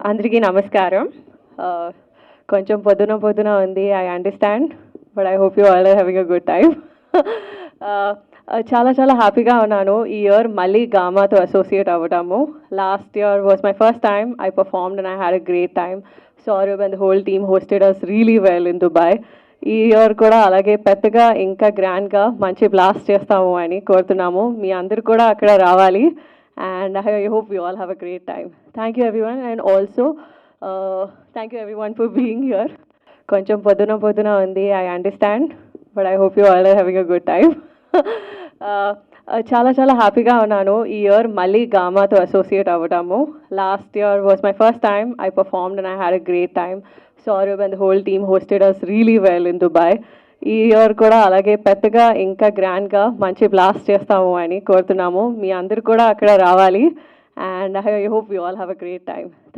అందరికీ నమస్కారం. కొంచెం పొద్దున పొద్దున ఉంది, I understand, but I hope you all are having a good time. చాలా చాలా హ్యాపీగా ఉన్నాను ఈ ఇయర్ మళ్ళీ గామాతో అసోసియేట్ అవ్వడము. Last year was my first time I performed and I had a great time. Saurav and the whole team hosted us really well in Dubai. ఈ year కూడా అలాగే పెద్దగా ఇంకా గ్రాండ్గా మంచి బ్లాస్ట్ చేస్తాము అని కోరుతున్నాము. మీ అందరు కూడా అక్కడ రావాలి. And I hope you all have a great time. Thank you everyone, and also thank you everyone for being here. కొంచెం పొద్దున పొద్దున ఉంది, I understand, but I hope you all are having a good time. చాలా చాలా హ్యాపీగా ఉన్నాను ఈ year మళ్ళీ గామాతో అసోసియేట్ అవ్వడము. Last year was my first time I performed and I had a great time. Saurav and the whole team hosted us really well in Dubai. ఈ year కూడా అలాగే పెద్దగా ఇంకా గ్రాండ్గా మంచి బ్లాస్ట్ చేస్తాము అని కోరుతున్నాము. మీ అందరు కూడా అక్కడ రావాలి. And I hope you all have a great time.